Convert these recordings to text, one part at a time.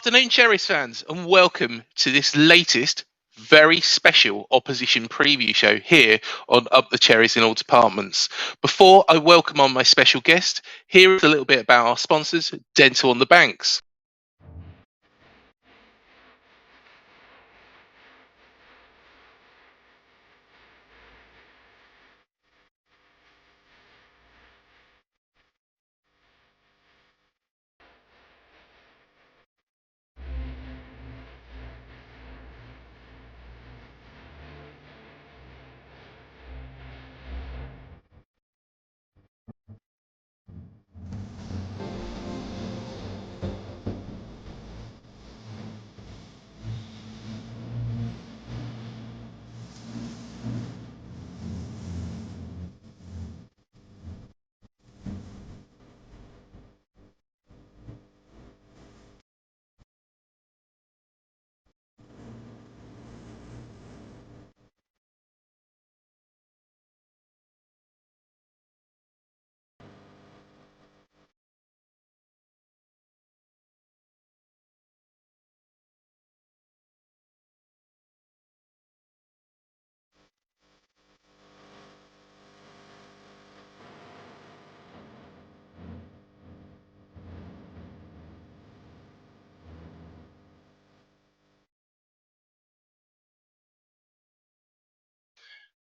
Afternoon, Cherries fans, and welcome to this latest, very special opposition preview show here on Up the Cherries in all departments. Before I welcome on my special guest, here is a little bit about our sponsors, Dental on the Banks.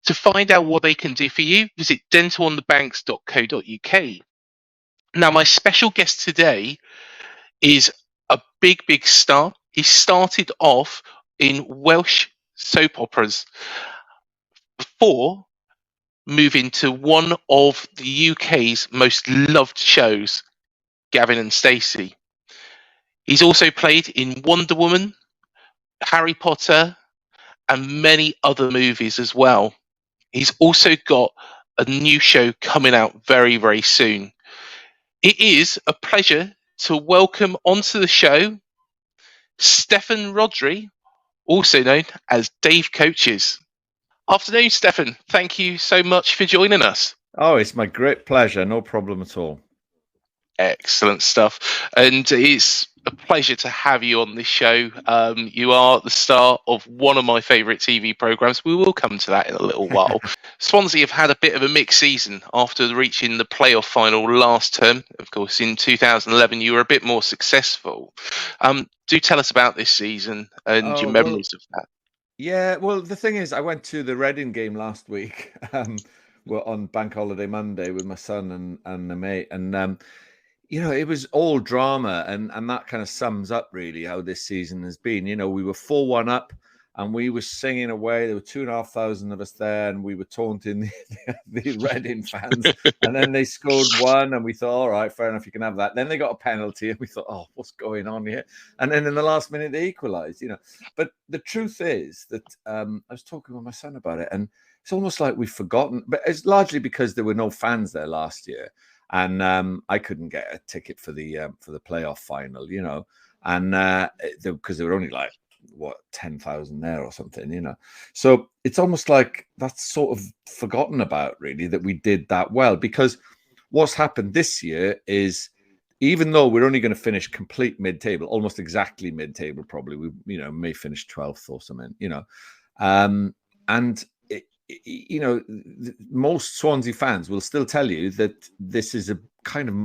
To find out what they can do for you, visit dentalonthebanks.co.uk. Now, my special guest today is a big star. He started off in Welsh soap operas before moving to one of the UK's most loved shows, Gavin and Stacey. He's also played in Wonder Woman, Harry Potter, and many other movies as well. He's also got a new show coming out very soon. It is a pleasure to welcome onto the show Steffan Rhodri, also known as Dave Coaches. Afternoon, Steffan. Thank you so much for joining us. Oh, it's my great pleasure. No problem at all. Excellent stuff. And it's a pleasure to have you on this show. You are the star of one of my favourite TV programmes. We will come to that in a little while. Swansea have had a bit of a mixed season after reaching the playoff final last term. Of course, in 2011, you were a bit more successful. Do tell us about this season and your memories of that. Yeah, well, the thing is, I went to the Reading game last week. We're on Bank Holiday Monday with my son and a mate, and it was all drama, and that kind of sums up really how this season has been. We were 4-1 up, and we were singing away. There were 2,500 of us there, and we were taunting the Reading fans. And then they scored one, and we thought, all right, fair enough, you can have that. Then they got a penalty, and we thought, oh, what's going on here? And then in the last minute, they equalised. But the truth is that I was talking with my son about it, and it's almost like we've forgotten. But it's largely because there were no fans there last year. And I couldn't get a ticket for the playoff final, and because there were only 10,000 there or something, So it's almost like that's sort of forgotten about, really, that we did that well. Because what's happened this year is, even though we're only going to finish complete mid-table, almost exactly mid-table, probably we may finish 12th or something, and most Swansea fans will still tell you that this is a kind of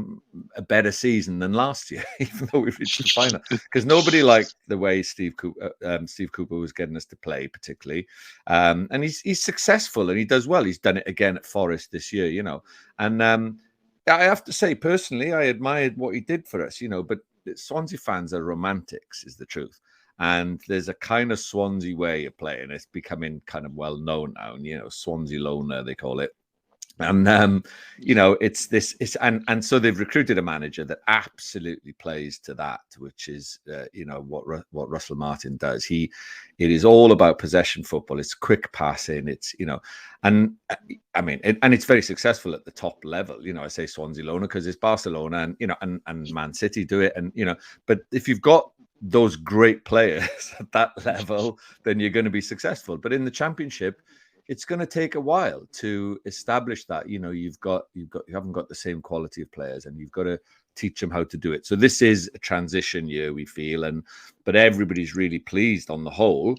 a better season than last year, even though we've reached the final. Because nobody liked the way Steve Cooper was getting us to play, particularly. And he's successful and he does well. He's done it again at Forest this year, And I have to say, personally, I admired what he did for us, But Swansea fans are romantics, is the truth. And there's a kind of Swansea way of playing. It's becoming kind of well known now. Swansea Loner, they call it. And and so they've recruited a manager that absolutely plays to that, which is what Russell Martin does. It is all about possession football. It's quick passing. It's and it's very successful at the top level. I say Swansea Loner because it's Barcelona and Man City do it, and but if you've got those great players at that level, then you're going to be successful. But in the Championship, it's going to take a while to establish that. You haven't got the same quality of players, and you've got to teach them how to do it. So this is a transition year, we feel, but everybody's really pleased on the whole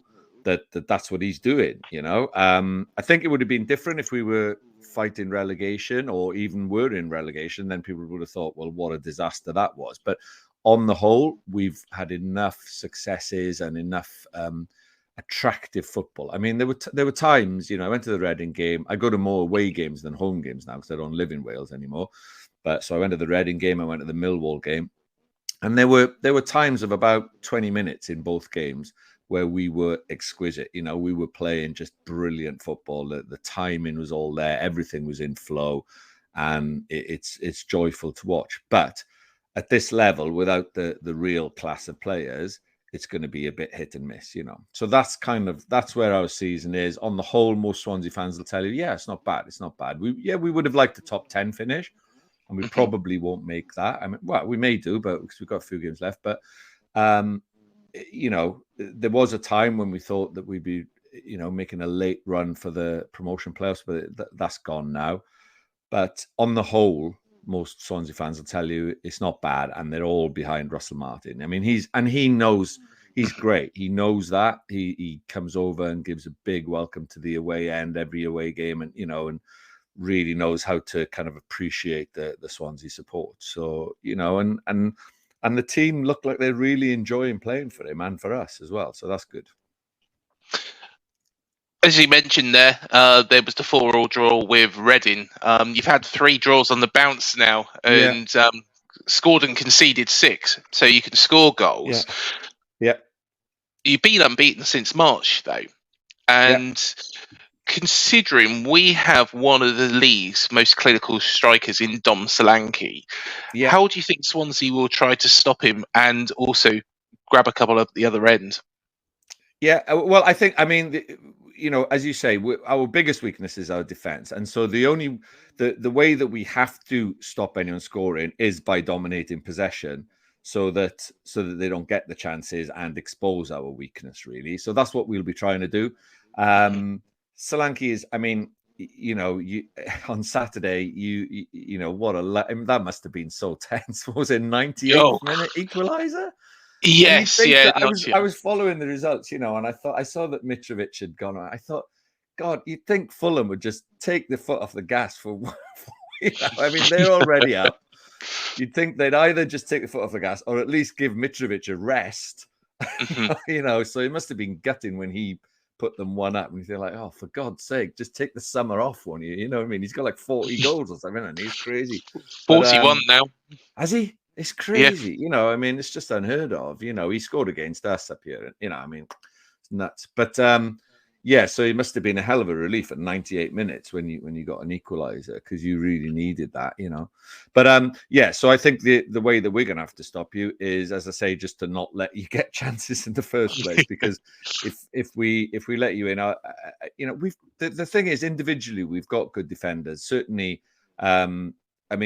that's what he's doing. I think it would have been different if we were fighting relegation or even were in relegation. Then people would have thought, well, what a disaster that was. But on the whole, we've had enough successes and enough attractive football. I mean, there were times, I went to the Reading game. I go to more away games than home games now because I don't live in Wales anymore. But so I went to the Reading game, I went to the Millwall game, and there were times of about 20 minutes in both games where we were exquisite. We were playing just brilliant football. The timing was all there. Everything was in flow, and it's joyful to watch. But at this level, without the real class of players, it's going to be a bit hit and miss. So that's where our season is. On the whole, most Swansea fans will tell you, yeah, it's not bad. It's not bad. We would have liked a top 10 finish, and we probably won't make that. I mean, well, we may do, but because we've got a few games left. But there was a time when we thought that we'd be, making a late run for the promotion playoffs, but that's gone now. But on the whole, most Swansea fans will tell you it's not bad, and they're all behind Russell Martin. I mean, he knows he's great. He knows that. He comes over and gives a big welcome to the away end every away game, and and really knows how to kind of appreciate the Swansea support. So and the team look like they're really enjoying playing for him and for us as well. So that's good. As you mentioned there was the 4-4 draw with Reading. You've had 3 draws on the bounce now, and scored and conceded 6, so you can score goals. Yeah. You've been unbeaten since March, though, and considering we have one of the league's most clinical strikers in Dom Solanke, how do you think Swansea will try to stop him and also grab a couple at the other end? Yeah, well, I mean, as you say, our biggest weakness is our defense, and so the way that we have to stop anyone scoring is by dominating possession, so that they don't get the chances and expose our weakness, really. So that's what we'll be trying to do. Solanke is, I mean, on Saturday, that must have been so tense. What was it, 98th minute equaliser? Yes, I was following the results, and I saw that Mitrovic had gone on. I thought, God, you'd think Fulham would just take the foot off the gas for I mean, they're already up. You'd think they'd either just take the foot off the gas or at least give Mitrovic a rest. So it must have been gutting when he put them 1 up, and they're like, oh, for God's sake, just take the summer off, won't you? You know what I mean? He's got like 40 goals or something, and he's crazy. 41 now. Has he? It's crazy. I mean, it's just unheard of. He scored against us up here. I mean, it's nuts. But so it must have been a hell of a relief at 98 minutes when you got an equaliser, because you really needed that, But so I think the way that we're going to have to stop you is, as I say, just to not let you get chances in the first place, because if we let you in, the thing is, individually we've got good defenders. Certainly,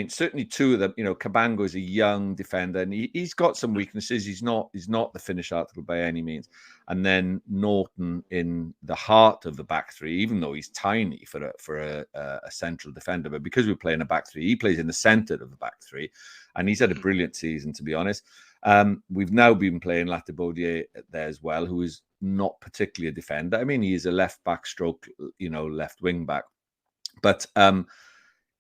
certainly 2 of them. Cabango is a young defender, and he's got some weaknesses. He's not the finished article by any means. And then Norton in the heart of the back 3, even though he's tiny for a central defender, but because we're playing a back 3, he plays in the centre of the back 3, and he's had a brilliant season, to be honest. We've now been playing Latibaudier there as well, who is not particularly a defender. I mean, he is a left back stroke, left wing back, but.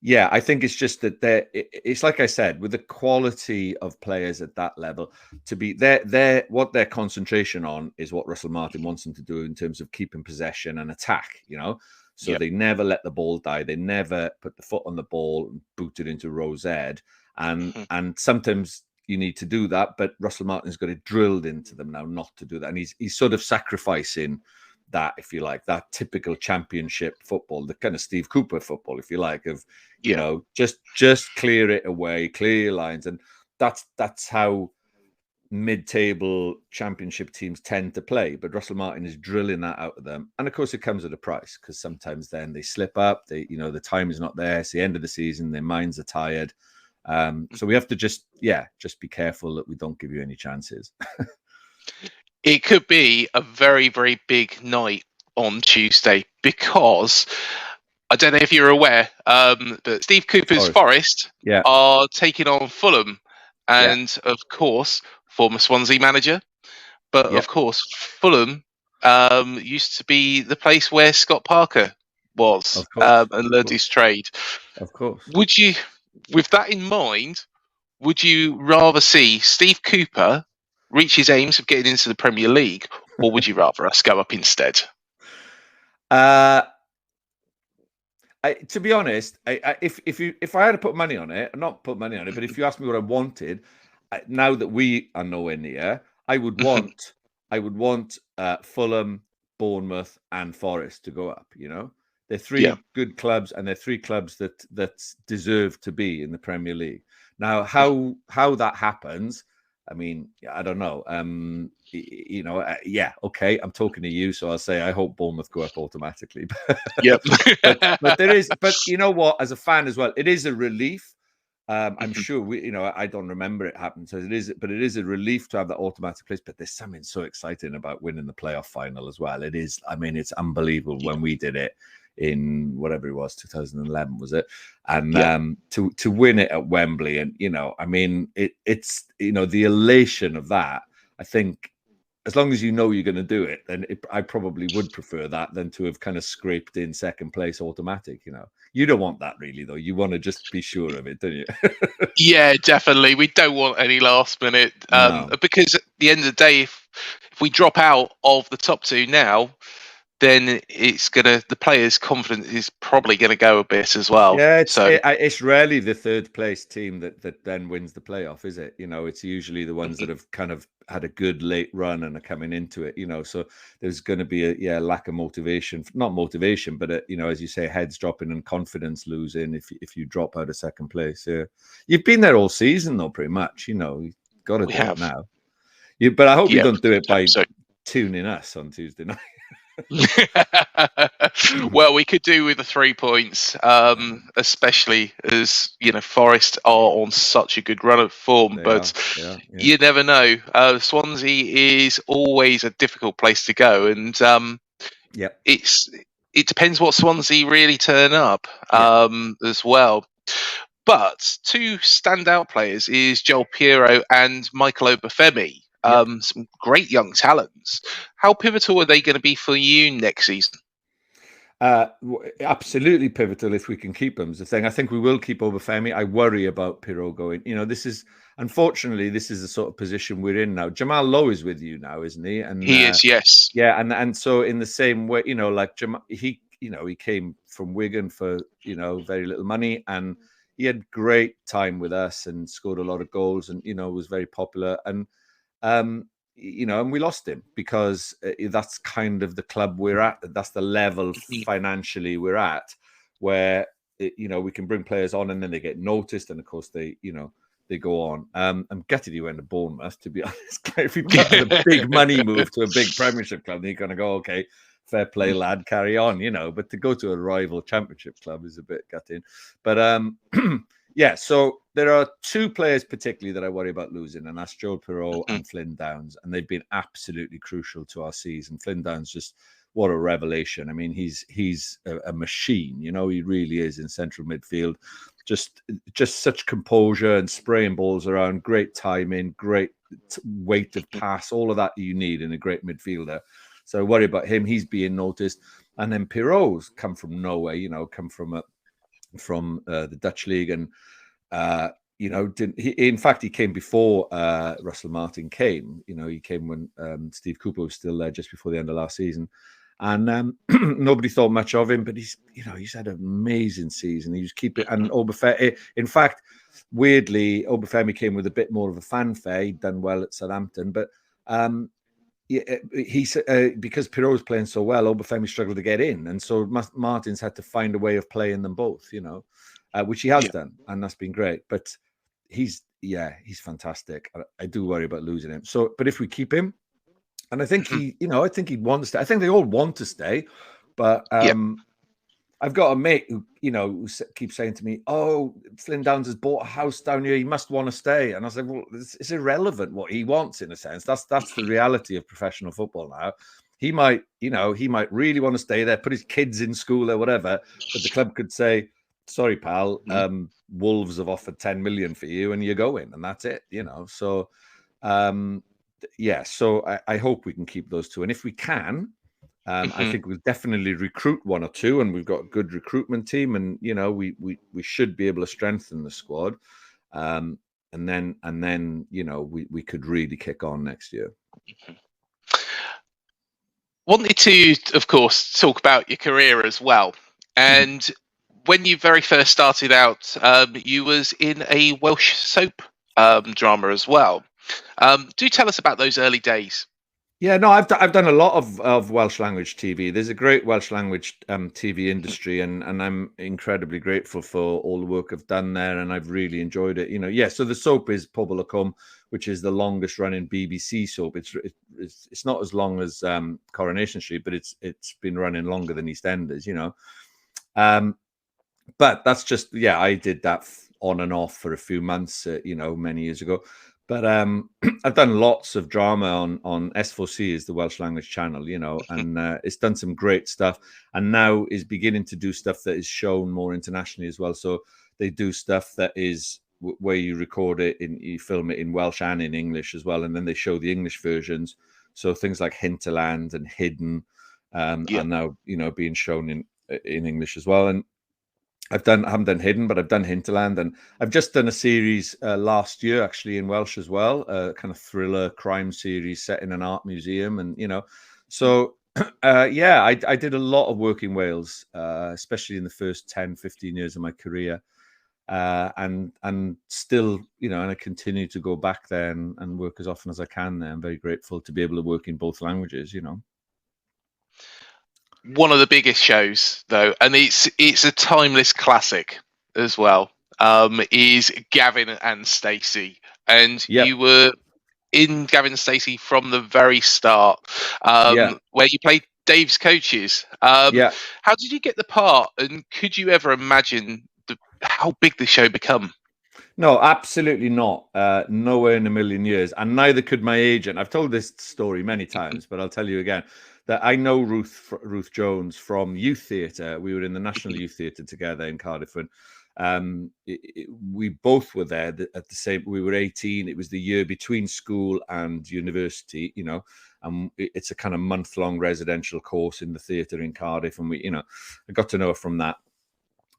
I think it's just that it's like I said, with the quality of players at that level, to be what their concentration on is what Russell Martin wants them to do in terms of keeping possession and attack, So they never let the ball die. They never put the foot on the ball and boot it into row Z. And sometimes you need to do that, but Russell Martin's got it drilled into them now not to do that. And he's sort of sacrificing that, if you like, that typical championship football, the kind of Steve Cooper football, if you like, of just clear it away, clear your lines, and that's how mid-table championship teams tend to play. But Russell Martin is drilling that out of them, and of course it comes at a price, because sometimes then they slip up. The time is not there. It's the end of the season. Their minds are tired. So we have to just be careful that we don't give you any chances. It could be a very, very big night on Tuesday, because I don't know if you're aware, but Steve Cooper's Forest are taking on Fulham and of course, former Swansea manager. But of course, Fulham used to be the place where Scott Parker was Of course, and of learned his course, trade. of course. Would you, with that in mind, would you rather see Steve Cooper reach his aims of getting into the Premier League, or would you rather us go up instead? To be honest, if I had to put money on it, not put money on it, but if you asked me what I wanted, now that we are nowhere near, I would want Fulham, Bournemouth, and Forest to go up. You know, they're Yeah. three good clubs, and they're three clubs that deserve to be in the Premier League. Now, how that happens, I mean, I don't know. You know, yeah, okay. I'm talking to you, so I'll say I hope Bournemouth go up automatically. Yep. but there is, but you know what? As a fan as well, it is a relief. I'm sure we, you know, I don't remember it happened, so it is, but it is a relief to have that automatic place. But there's something so exciting about winning the playoff final as well. It is. I mean, it's unbelievable when we did it in whatever it was, 2011 was it, and to win it at Wembley, and you know, I mean, it's you know, the elation of that. I think as long as you know you're going to do it, then I probably would prefer that than to have kind of scraped in second place automatic. You know, you don't want that really, though. You want to just be sure of it, don't you? Yeah, definitely. We don't want any last minute, No. because at the end of the day, if we drop out of the top two now, then the players' confidence is probably gonna go a bit as well. Yeah, So it's rarely the third place team that then wins the playoff, is it? You know, it's usually the ones that have kind of had a good late run and are coming into it. You know, so there's going to be a lack of motivation, not motivation, but you know, as you say, heads dropping and confidence losing if you drop out of second place. Yeah, you've been there all season though, pretty much. You know, you've got to we do it have. now. But I hope you Yeah, don't do it hope by so. tuning us on Tuesday night. Well, we could do with the 3 points, especially as you know Forest are on such a good run of form. They But are. Yeah. you never know. Swansea is always a difficult place to go, and Yep. it depends what Swansea really turn up Yeah. as well. But two standout players is Joel Piero and Michael Obafemi. Yep. Some great young talents. How pivotal are they going to be for you next season? Absolutely pivotal if we can keep him. Is the thing. I think we will keep Obafemi. I worry about Pirot going. You know, this is unfortunately this is the sort of position we're in now. Jamal Lowe is with you now, isn't he? And He is, yes. yeah, and so in the same way, you know, like he came from Wigan for very little money, and he had great time with us and scored a lot of goals, and was very popular. And and we lost him because that's kind of the club we're at. That's the level financially we're at, where we can bring players on and then they get noticed, and of course they go on. I'm gutted he went to Bournemouth, to be honest. If he got a big money move to a big Premiership club, then you're going to go, okay, fair play, lad, carry on, But to go to a rival Championship club is a bit gutting. But yeah, so there are two players particularly that I worry about losing, and that's Joel Pirot and Flynn Downs, and they've been absolutely crucial to our season. Flynn Downs, just what a revelation. I mean, he's a machine, he really is in central midfield. Just such composure and spraying balls around, great timing, great weight of pass, all of that you need in a great midfielder. So I worry about him. He's being noticed. And then Pirot's come from nowhere, come from the Dutch league, and in fact he came before Russell Martin came. He came when Steve Cooper was still there, just before the end of last season, and nobody thought much of him. But he's had an amazing season. He was keeping, and Obafemi, in fact, weirdly, Obafemi came with a bit more of a fanfare. He'd done well at Southampton, but because Pirot was playing so well, Obafemi struggled to get in, and so Martin's had to find a way of playing them both, which he has done, and that's been great. But he's fantastic. I do worry about losing him. So, but if we keep him, and I think I think he'd want to stay. I think they all want to stay, but I've got a mate who keeps saying to me, "Oh, Flynn Downs has bought a house down here. He must want to stay." And I said, "Well, it's irrelevant what he wants, in a sense. That's the reality of professional football now. He might really want to stay there, put his kids in school or whatever, but the club could say, sorry, pal, Wolves have offered 10 million for you and you're going, and that's it, So, yeah, so I hope we can keep those two. And if we can, I think we'll definitely recruit one or two, and we've got a good recruitment team, and we should be able to strengthen the squad. And then we could really kick on next year. Wanted to, of course, talk about your career as well. And when you very first started out, you was in a Welsh soap drama as well. Do tell us about those early days. Yeah, no, I've done a lot of Welsh language TV. There's a great Welsh language TV industry, and I'm incredibly grateful for all the work I've done there, and I've really enjoyed it. Yeah. So the soap is Pobl y Cwm, which is the longest running BBC soap. It's not as long as Coronation Street, but it's been running longer than EastEnders. But that's just, I did that on and off for a few months, many years ago. But I've done lots of drama on S4C, is the Welsh language channel, and it's done some great stuff, and now is beginning to do stuff that is shown more internationally as well. So they do stuff that is where you record it, you film it in Welsh and in English as well, and then they show the English versions. So things like Hinterland and Hidden are now being shown in English as well. And I haven't done Hidden, but I've done Hinterland, and I've just done a series last year, actually, in Welsh as well, a kind of thriller crime series set in an art museum, and so I did a lot of work in Wales, especially in the first 10, 15 years of my career, and still, and I continue to go back there and work as often as I can there. I'm very grateful to be able to work in both languages, One of the biggest shows, though, and it's a timeless classic as well, is Gavin and Stacey. And you were in Gavin Stacey from the very start, where you played Dave's coaches. How did you get the part, and could you ever imagine how big the show become? No, absolutely not. Nowhere in a million years. And neither could my agent. I've told this story many times, but I'll tell you again that I know Ruth Jones from youth theatre. We were in the National Youth Theatre together in Cardiff, and we both were there at the same. We were 18. It was the year between school and university, and it's a kind of month-long residential course in the theatre in Cardiff, and I got to know her from that.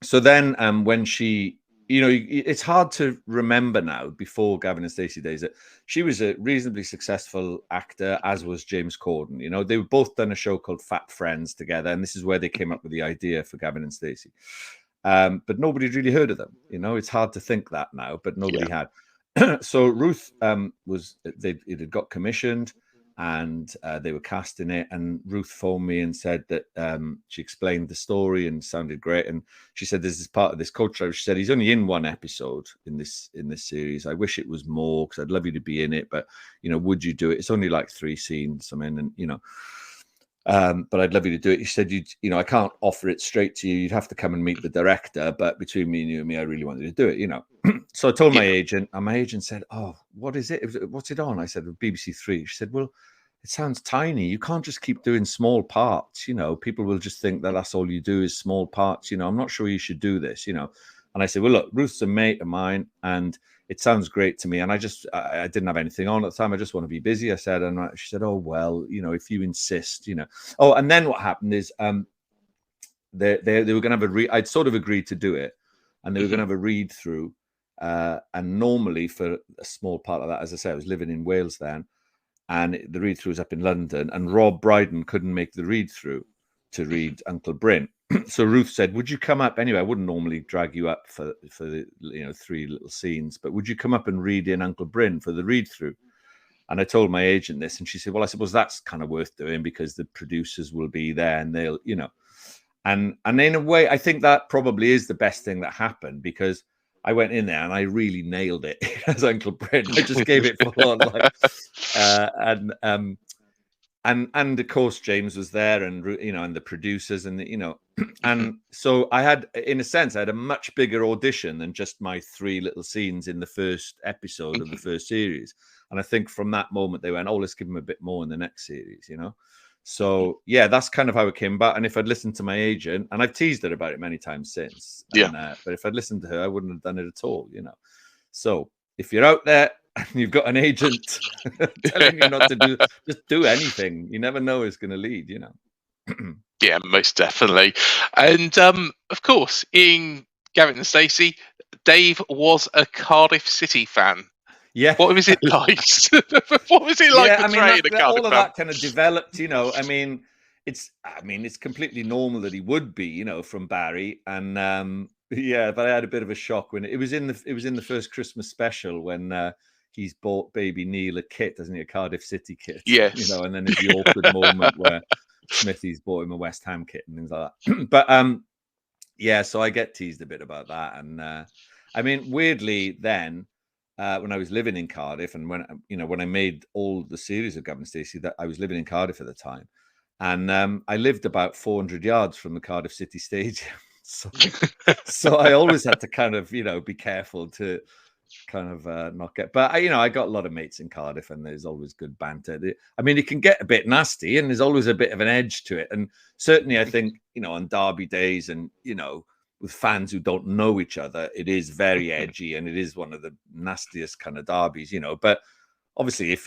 So then, when she, it's hard to remember now, before Gavin and Stacey days, that she was a reasonably successful actor, as was James Corden. They were both done a show called Fat Friends together, and this is where they came up with the idea for Gavin and Stacey. But nobody really heard of them. It's hard to think that now, but nobody had. So Ruth it had got commissioned, and they were casting it, and Ruth phoned me and said that she explained the story and sounded great, and she said, "This is part of this coach drive." She said, "He's only in one episode in this series. I wish it was more, because I'd love you to be in it, but would you do it? It's only like 3 scenes. I mean, and but I'd love you to do it." She said, I can't offer it straight to you. You'd have to come and meet the director, but between me and you and me, I really wanted to do it, So I told my agent, and my agent said, "Oh, what is it? What's it on?" I said, "BBC Three." She said, "Well, it sounds tiny. You can't just keep doing small parts. People will just think that that's all you do is small parts. I'm not sure you should do this, And I said, "Well, look, Ruth's a mate of mine, and it sounds great to me. And I didn't have anything on at the time. I just want to be busy." I said, and she said, "Oh, well, if you insist, Oh, and then what happened is they were going to have I'd sort of agreed to do it, and they were going to have a read through. And normally for a small part of that, as I say, I was living in Wales then, and the read through was up in London, and Rob Brydon couldn't make the read through to read Uncle Bryn. So Ruth said, "Would you come up anyway? I wouldn't normally drag you up for the 3 little scenes, but would you come up and read in Uncle Bryn for the read through?" And I told my agent this, and she said, "Well, I suppose that's kind of worth doing, because the producers will be there, and they'll, and in a way, I think that probably is the best thing that happened, because I went in there and I really nailed it as Uncle Bryn. I just gave it full on, and of course James was there, and and the producers, and and so I had a much bigger audition than just my 3 little scenes in the first episode of the first series. And I think from that moment they went, "Oh, let's give him a bit more in the next series," So yeah, that's kind of how it came about. And if I'd listened to my agent, and I've teased her about it many times since, and, but if I'd listened to her, I wouldn't have done it at all, So if you're out there and you've got an agent telling you not to just do anything, you never know it's going to lead, Yeah, most definitely. And of course, in Gavin and Stacey, Dave was a Cardiff City fan. Yeah. What was it like? What was it like portraying a Cardiff all of fan? that kind of developed, it's completely normal that he would be, from Barry. And but I had a bit of a shock when it was in the first Christmas special when he's bought baby Neil a kit, doesn't he? A Cardiff City kit. Yes. And then there's the awkward moment where Smithy's bought him a West Ham kit and things like that. But so I get teased a bit about that. And weirdly then, when I was living in Cardiff, and when I made all the series of Gavin Stacey, that I was living in Cardiff at the time, and I lived about 400 yards from the Cardiff City Stadium, so I always had to kind of be careful to kind of not get. But I got a lot of mates in Cardiff, and there's always good banter. It can get a bit nasty, and there's always a bit of an edge to it. And certainly, I think on derby days, and with fans who don't know each other, it is very edgy, and it is one of the nastiest kind of derbies, But obviously, if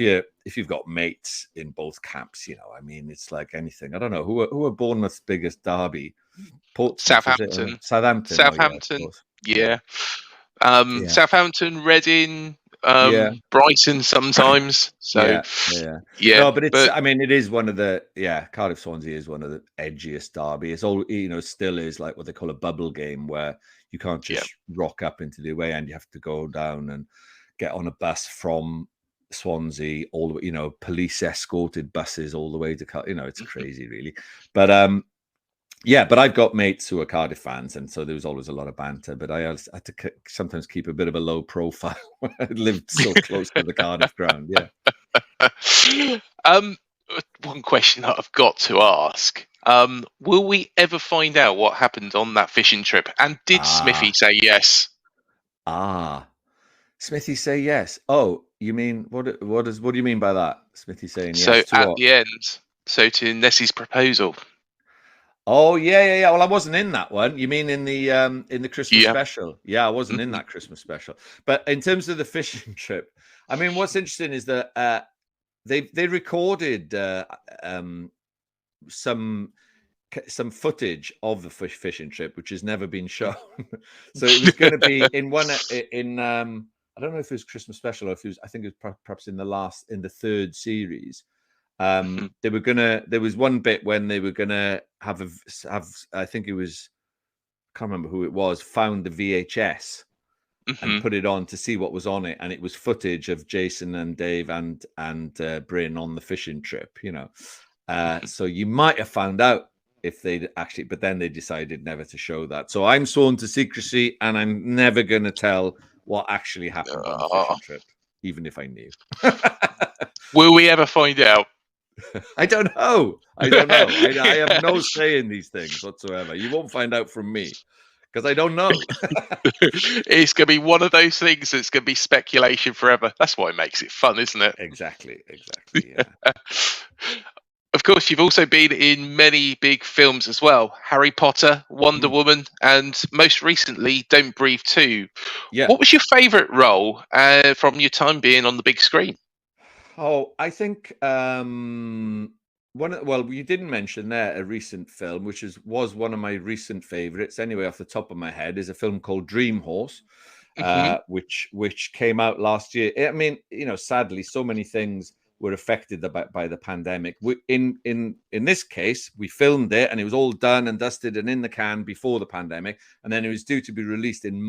you've got mates in both camps, it's like anything. I don't know who are Bournemouth's biggest derby. Southampton. Southampton. Yeah. Southampton, Reading, Brighton sometimes. So No, but it is one of the Cardiff Swansea is one of the edgiest derby. It's all still is like what they call a bubble game, where you can't just rock up into the away end. You have to go down and get on a bus from Swansea all the way. Police escorted buses all the way to it's crazy, really. But but I've got mates who are Cardiff fans, and so there was always a lot of banter. But I had to sometimes keep a bit of a low profile when I lived so close to the Cardiff ground. Yeah. One question that I've got to ask: will we ever find out what happened on that fishing trip? And did Smithy say yes? Smithy say yes. Oh, you mean what do you mean by that? Smithy saying yes. So at the end, to Nessie's proposal. Oh yeah. Well, I wasn't in that one. You mean in the Christmas special? Yeah, I wasn't in that Christmas special. But in terms of the fishing trip, what's interesting is that they recorded some footage of the fishing trip, which has never been shown. So it was going to be in I don't know if it was Christmas special or if it was. I think it was perhaps in the third series. There was one bit when they were gonna have I think it was, I can't remember who it was, found the VHS and put it on to see what was on it, and it was footage of Jason and Dave and Bryn on the fishing trip. So you might have found out if they'd actually, but then they decided never to show that. So I'm sworn to secrecy, and I'm never gonna tell what actually happened on the fishing trip, even if I knew. Will we ever find out? I don't know. I have no say in these things whatsoever. You won't find out from me because I don't know. It's going to be one of those things that's going to be speculation forever. That's why it makes it fun, isn't it? Exactly. Yeah. Of course, you've also been in many big films as well. Harry Potter, Wonder Woman, and most recently, Don't Breathe 2. Yeah. What was your favourite role from your time being on the big screen? Oh, I think you didn't mention there a recent film, which was one of my recent favorites. Anyway, off the top of my head, is a film called Dream Horse, which came out last year. Sadly, so many things were affected by the pandemic. In this case, we filmed it, and it was all done and dusted and in the can before the pandemic, and then it was due to be released in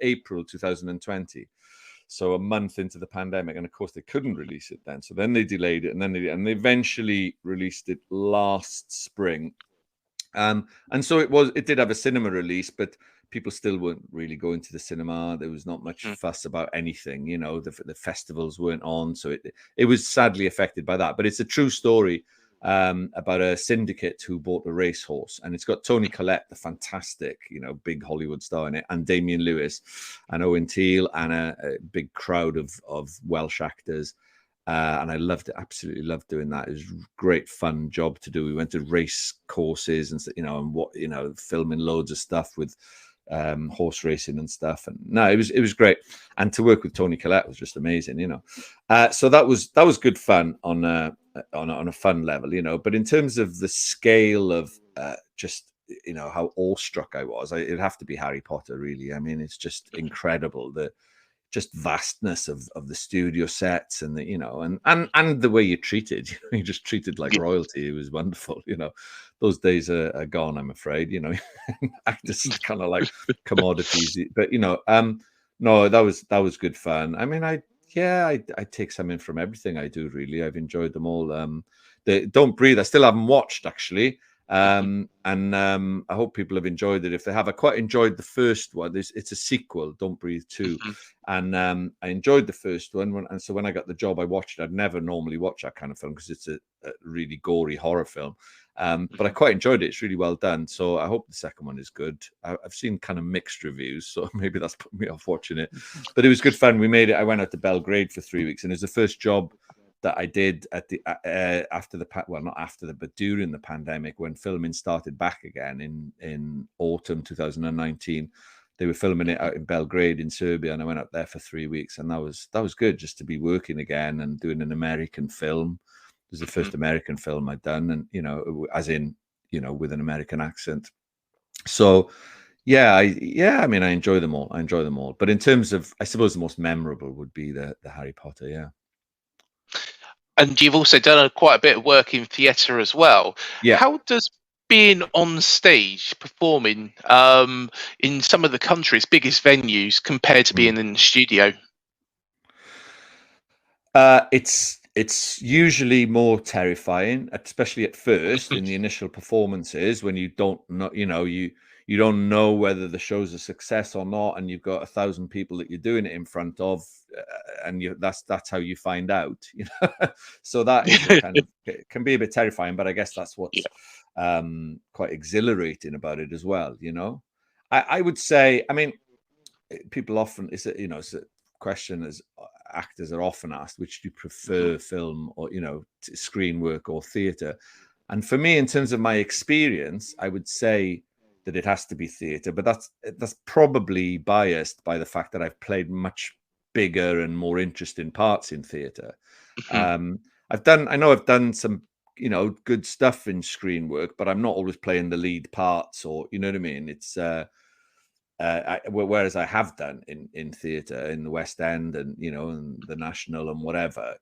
April 2020. So a month into the pandemic, and of course they couldn't release it then. So then they delayed it, and they eventually released it last spring. And so it did have a cinema release, but people still weren't really going to the cinema. There was not much fuss about anything, the festivals weren't on. So it was sadly affected by that. But it's a true story about a syndicate who bought a racehorse, and it's got Toni Collette, the fantastic, big Hollywood star in it, and Damian Lewis and Owen Teale and a big crowd of Welsh actors. and I loved it. Absolutely loved doing that. It was a great fun job to do. We went to race courses and and filming loads of stuff with horse racing and stuff. And no, it was great. And to work with Tony Collette was just amazing. So that was good fun on a fun level. But in terms of the scale of just how awestruck I was, it'd have to be Harry Potter, really. I mean, it's just incredible, the just vastness of the studio sets, and and the way you're treated. You're just treated like royalty. It was wonderful. Those days are gone, I'm afraid. Actors kind of like commodities. But no, that was good fun. I mean, I take something from everything I do, really. I've enjoyed them all. The Don't Breathe, I still haven't watched, actually. And I hope people have enjoyed it. If they have, I quite enjoyed the first one. It's a sequel, Don't Breathe 2. And I enjoyed the first one. And so when I got the job, I watched it. I'd never normally watch that kind of film because it's a really gory horror film. But I quite enjoyed it. It's really well done. So I hope the second one is good. I've seen kind of mixed reviews, so maybe that's put me off watching it. But it was good fun. We made it. I went out to Belgrade for 3 weeks, and it was the first job that I did at the but during the pandemic, when filming started back again in autumn 2019. They were filming it out in Belgrade in Serbia, and I went out there for 3 weeks, and that was good, just to be working again and doing an American film. It was the first American film I'd done, and as in with an American accent. So I mean, I enjoy them all. But in terms of, I suppose the most memorable would be the Harry Potter. Yeah. And you've also done quite a bit of work in theatre as well. Yeah. How does being on stage performing in some of the country's biggest venues compared to being in the studio? It's usually more terrifying, especially at first in the initial performances, when you don't know, you don't know whether the show's a success or not, and you've got 1,000 people that you're doing it in front of, and that's how you find out. So that is it can be a bit terrifying, but I guess that's what's quite exhilarating about it as well. I would say, I mean, people often, it's a question as actors are often asked, which do you prefer, film or screen work or theatre? And for me, in terms of my experience, I would say that it has to be theatre, but that's probably biased by the fact that I've played much bigger and more interesting parts in theatre. I know I've done some good stuff in screen work, but I'm not always playing the lead parts, or you know what I mean. It's whereas I have done in theatre in the West End and and the National and whatever,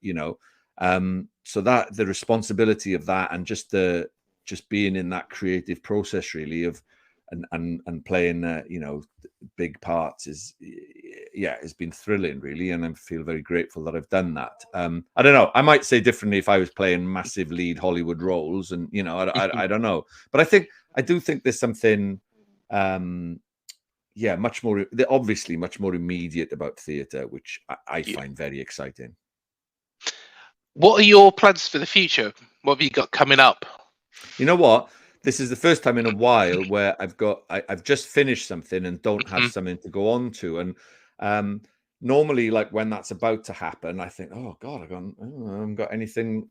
so that the responsibility of that, and just being in that creative process, really, of and playing big parts has been thrilling, really, and I feel very grateful that I've done that. I don't know, I might say differently if I was playing massive lead Hollywood roles, and I don't know, but I do think there's something much more, obviously much more immediate about theatre, which I find very exciting. What are your plans for the future? What have you got coming up? You know what? This is the first time in a while where I've just finished something and don't have something to go on to. And normally, like when that's about to happen, I think, oh God, I haven't got anything,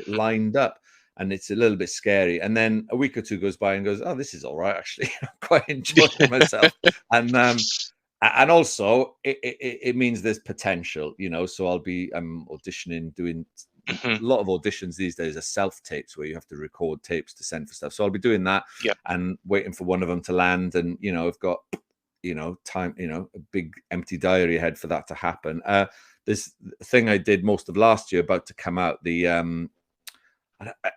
lined up. And it's a little bit scary. And then a week or two goes by and goes, oh, this is all right, actually. I'm quite enjoying myself. And also it means there's potential, so I'm auditioning, doing a lot of auditions these days are self-tapes, where you have to record tapes to send for stuff. So I'll be doing that and waiting for one of them to land. And, I've got, time, a big empty diary ahead for that to happen. This thing I did most of last year about to come out,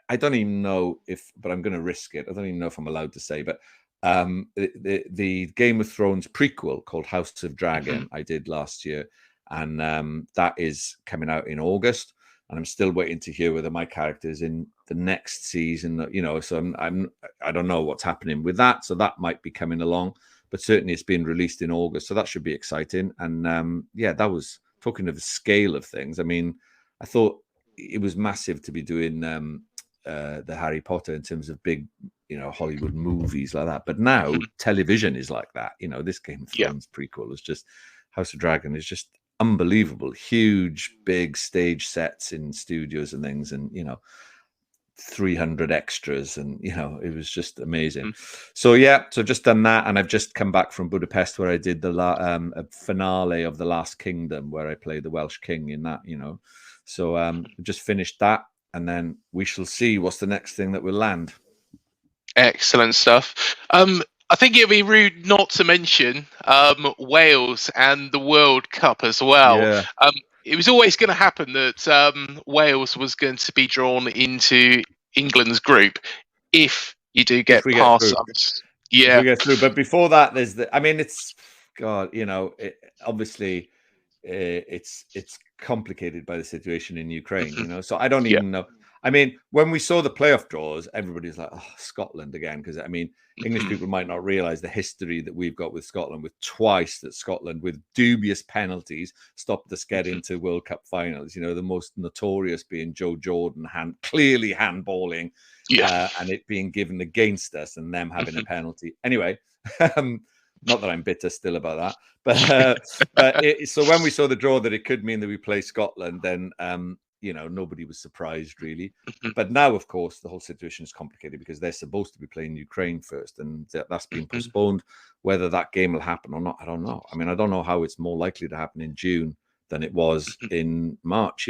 I don't even know but I'm going to risk it. I don't even know if I'm allowed to say, but the Game of Thrones prequel called House of Dragon I did last year, and that is coming out in August, and I'm still waiting to hear whether my character is in the next season. So I don't know what's happening with that. So that might be coming along, but certainly it's being released in August, so that should be exciting. And that was, talking of the scale of things, I mean, I thought it was massive to be doing the Harry Potter in terms of big, Hollywood movies like that. But now television is like that. This Game of Thrones prequel is just, House of Dragon is just unbelievable, huge, big stage sets in studios and things, and 300 extras, and it was just amazing. So so just done that, and I've just come back from Budapest where I did the finale of The Last Kingdom, where I played the Welsh king in that. So just finished that, and then we shall see what's the next thing that will land. Excellent stuff. I think it'd be rude not to mention Wales and the World Cup as well. Yeah. It was always going to happen that Wales was going to be drawn into England's group if you do get past us. Yeah, if we get through. But before that, there's it's God. Obviously, it's complicated by the situation in Ukraine. So I don't even know. I mean, when we saw the playoff draws, everybody's like, "Oh, Scotland again," because English people might not realize the history that we've got with Scotland, with twice that Scotland, with dubious penalties, stopped us getting to World Cup finals. The most notorious being Joe Jordan clearly handballing, and it being given against us, and them having a penalty. Anyway, not that I'm bitter still about that, but so when we saw the draw that it could mean that we play Scotland, then nobody was surprised really. But now, of course, the whole situation is complicated because they're supposed to be playing Ukraine first, and that's been postponed. Whether that game will happen or not, I don't know. I don't know how it's more likely to happen in June than it was in March,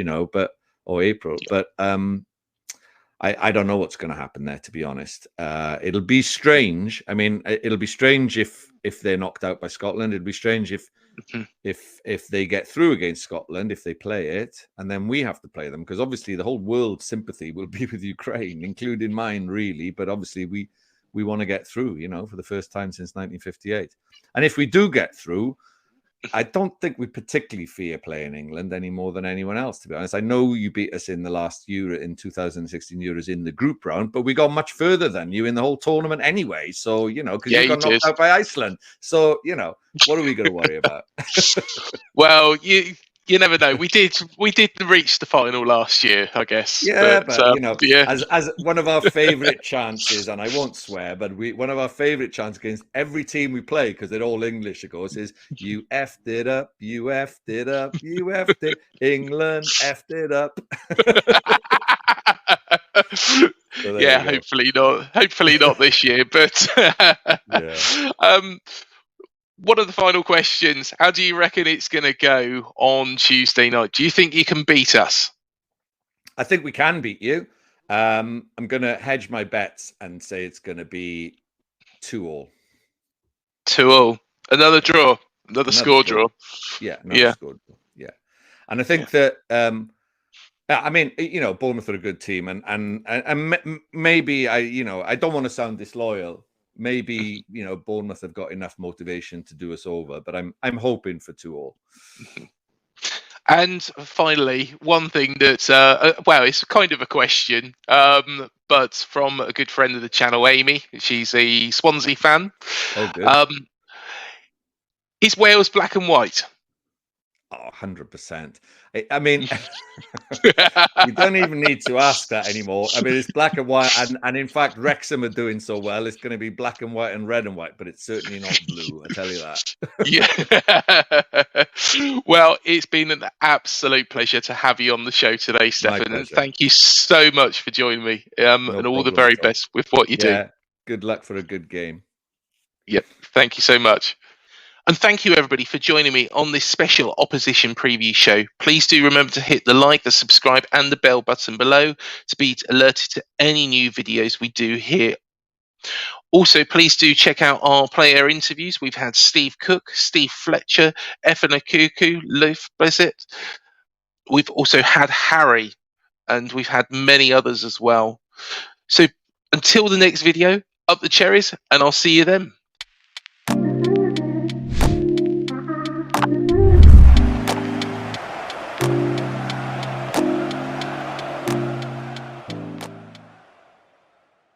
or April. But I don't know what's going to happen there, to be honest. It'll be strange. It'll be strange if they're knocked out by Scotland. It'll be strange if they get through against Scotland, if they play it, and then we have to play them, because obviously the whole world's sympathy will be with Ukraine, including mine, really. But obviously we want to get through, for the first time since 1958. And if we do get through, I don't think we particularly fear playing England any more than anyone else, to be honest. I know you beat us in the last Euro, in 2016 Euros, in the group round, but we got much further than you in the whole tournament anyway. So, because you got knocked out by Iceland. So, what are we going to worry about? Well, you never know. We did reach the final last year, I guess. Yeah, but as one of our favourite chances, and I won't swear, but one of our favourite chances against every team we play, because they're all English, of course, is "You effed it up, you effed it up, you effed it, England effed it up." So hopefully not this year, but one of the final questions: how do you reckon it's going to go on Tuesday night? Do you think you can beat us? I think we can beat you. I'm going to hedge my bets and say it's going to be 2-2. 2-2. Another draw. Another score draw. Yeah. Score draw. Yeah. And I think that Bournemouth are a good team, and maybe I don't want to sound disloyal. Maybe Bournemouth have got enough motivation to do us over, but I'm hoping for 2-2. And finally, one thing that it's kind of a question, but from a good friend of the channel, Amy. She's a Swansea fan. Oh, good. Is Wales black and white? Oh, 100%. I mean, you don't even need to ask that anymore. It's black and white, and in fact, Wrexham are doing so well, it's going to be black and white and red and white, but it's certainly not blue, I tell you that. Yeah. Well, it's been an absolute pleasure to have you on the show today, Steffan, and thank you so much for joining me, and all the very best with what you do. Good luck for a good game. Yep, thank you so much. And thank you, everybody, for joining me on this special opposition preview show. Please do remember to hit the like, the subscribe, and the bell button below to be alerted to any new videos we do here. Also, please do check out our player interviews. We've had Steve Cook, Steve Fletcher, Efan Akuku, Leif Blissett. We've also had Harry, and we've had many others as well. So until the next video, up the cherries, and I'll see you then.